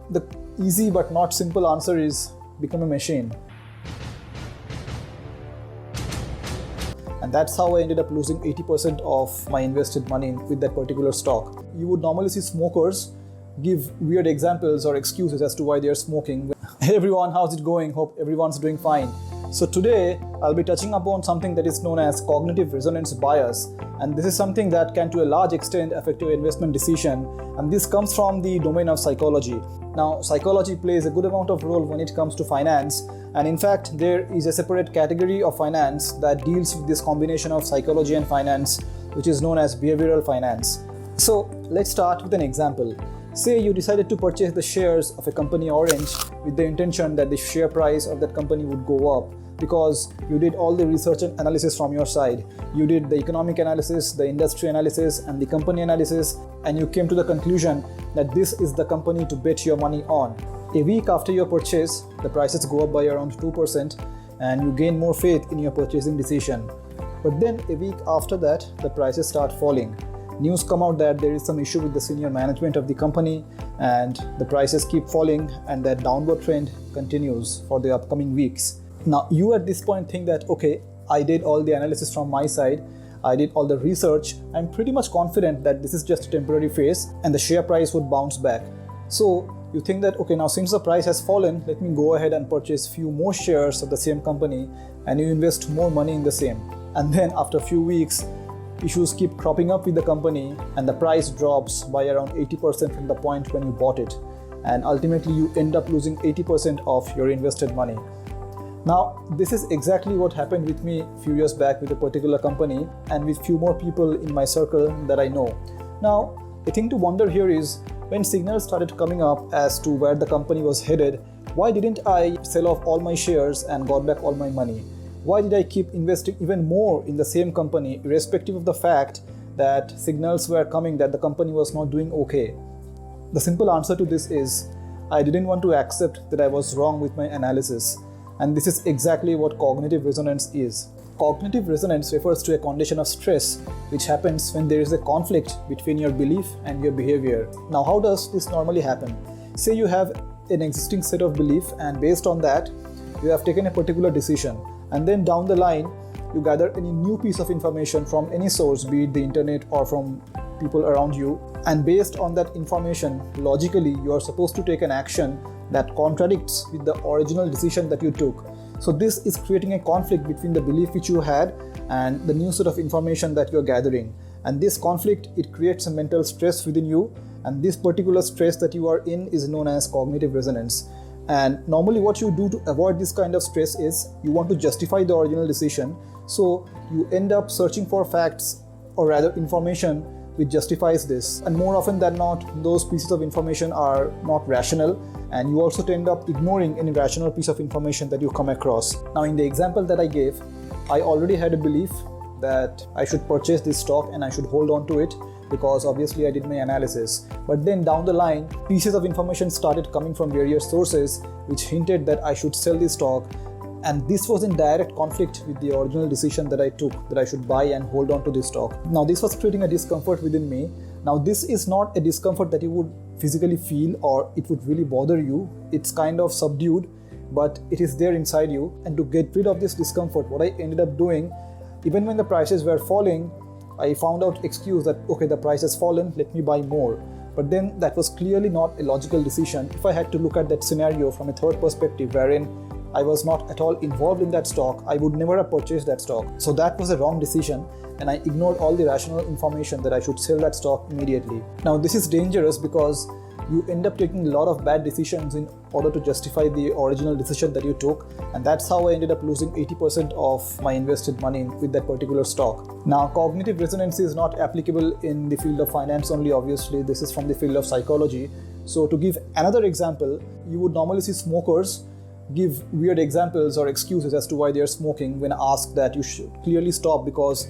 The easy but not simple answer is become a machine. And that's how I ended up losing 80% of my invested money with that particular stock. You would normally see smokers give weird examples or excuses as to why they are smoking. Hey everyone, how's it going? Hope everyone's doing fine. So today I'll be touching upon something that is known as cognitive resonance bias, and this is something that can to a large extent affect your investment decision, and this comes from the domain of psychology. Now, psychology plays a good amount of role when it comes to finance, and in fact there is a separate category of finance that deals with this combination of psychology and finance, which is known as behavioral finance. So let's start with an example. Say you decided to purchase the shares of a company Orange with the intention that the share price of that company would go up because you did all the research and analysis from your side. You did the economic analysis, the industry analysis, and the company analysis, and you came to the conclusion that this is the company to bet your money on. A week after your purchase, the prices go up by around 2% and you gain more faith in your purchasing decision. But then a week after that, the prices start falling. News come out that there is some issue with the senior management of the company and the prices keep falling, and that downward trend continues for the upcoming weeks. Now you at this point think that, okay, I did all the analysis from my side, I did all the research, I'm pretty much confident that this is just a temporary phase and the share price would bounce back. So you think that, okay, now since the price has fallen, let me go ahead and purchase few more shares of the same company, and you invest more money in the same. And then after a few weeks, issues keep cropping up with the company and the price drops by around 80% from the point when you bought it, and ultimately you end up losing 80% of your invested money. Now this is exactly what happened with me a few years back with a particular company and with few more people in my circle that I know. Now the thing to wonder here is, when signals started coming up as to where the company was headed, why didn't I sell off all my shares and got back all my money? Why did I keep investing even more in the same company, irrespective of the fact that signals were coming that the company was not doing okay? The simple answer to this is, I didn't want to accept that I was wrong with my analysis. And this is exactly what cognitive resonance is. Cognitive resonance refers to a condition of stress which happens when there is a conflict between your belief and your behavior. Now, how does this normally happen? Say you have an existing set of belief, and based on that, you have taken a particular decision. And then down the line, you gather any new piece of information from any source, be it the internet or from people around you. And based on that information, logically, you are supposed to take an action that contradicts with the original decision that you took. So this is creating a conflict between the belief which you had and the new set of information that you're gathering. And this conflict, it creates a mental stress within you. And this particular stress that you are in is known as cognitive resonance. And normally what you do to avoid this kind of stress is you want to justify the original decision. So you end up searching for facts, or rather information, which justifies this. And more often than not, those pieces of information are not rational, and you also end up ignoring any rational piece of information that you come across. Now in the example that I gave, I already had a belief that I should purchase this stock and I should hold on to it, because obviously I did my analysis. But then down the line, pieces of information started coming from various sources which hinted that I should sell this stock, and this was in direct conflict with the original decision that I took, that I should buy and hold on to this stock. Now this was creating a discomfort within me. Now this is not a discomfort that you would physically feel or it would really bother you. It's kind of subdued, but it is there inside you. And to get rid of this discomfort, what I ended up doing, even when the prices were falling, I found out excuse that, okay, the price has fallen, let me buy more. But then that was clearly not a logical decision. If I had to look at that scenario from a third perspective, wherein I was not at all involved in that stock, I would never have purchased that stock. So that was a wrong decision, and I ignored all the rational information that I should sell that stock immediately. Now this is dangerous because you end up taking a lot of bad decisions in order to justify the original decision that you took, and that's how I ended up losing 80% of my invested money with that particular stock. Now cognitive resonance is not applicable in the field of finance only, obviously. This is from the field of psychology. So to give another example, you would normally see smokers give weird examples or excuses as to why they are smoking when asked that you should clearly stop because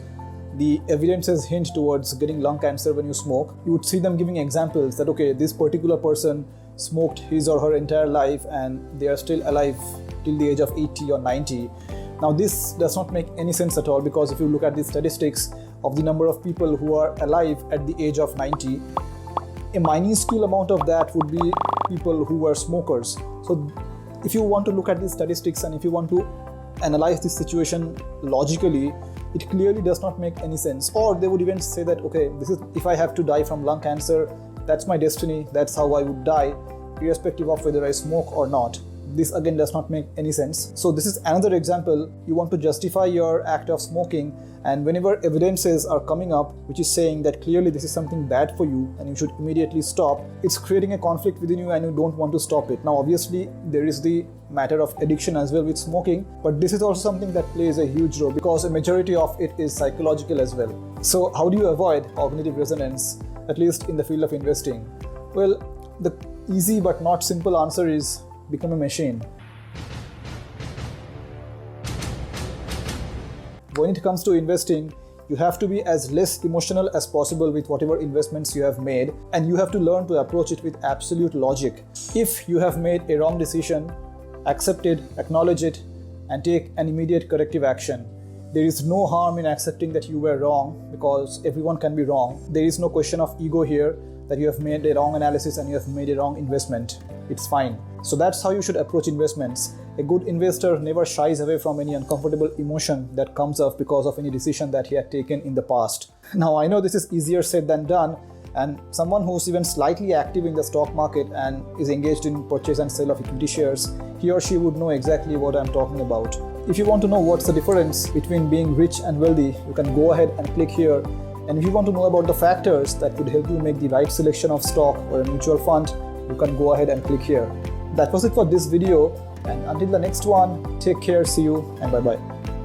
the evidences hint towards getting lung cancer when you smoke. You would see them giving examples that, okay, this particular person smoked his or her entire life and they are still alive till the age of 80 or 90. Now this does not make any sense at all, because if you look at the statistics of the number of people who are alive at the age of 90, a minuscule amount of that would be people who were smokers. So if you want to look at these statistics and if you want to analyze this situation logically, it clearly does not make any sense. Or they would even say that, okay, this is, if I have to die from lung cancer, that's my destiny, that's how I would die, irrespective of whether I smoke or not. This again does not make any sense. So this is another example. You want to justify your act of smoking, and whenever evidences are coming up which is saying that clearly this is something bad for you and you should immediately stop, it's creating a conflict within you and you don't want to stop it. Now obviously there is the matter of addiction as well with smoking, but this is also something that plays a huge role because a majority of it is psychological as well. So how do you avoid cognitive resonance, at least in the field of investing? Well, the easy but not simple answer is become a machine. When it comes to investing, you have to be as less emotional as possible with whatever investments you have made, and you have to learn to approach it with absolute logic. If you have made a wrong decision, accept it, acknowledge it, and take an immediate corrective action. There is no harm in accepting that you were wrong, because everyone can be wrong. There is no question of ego here, that you have made a wrong analysis and you have made a wrong investment. It's fine. So that's how you should approach investments. A good investor never shies away from any uncomfortable emotion that comes up because of any decision that he had taken in the past. Now I know this is easier said than done, and someone who's even slightly active in the stock market and is engaged in purchase and sale of equity shares, he or she would know exactly what I'm talking about. If you want to know what's the difference between being rich and wealthy, you can go ahead and click here. And if you want to know about the factors that could help you make the right selection of stock or a mutual fund, you can go ahead and click here. That was it for this video, and until the next one, take care, see you, and bye-bye.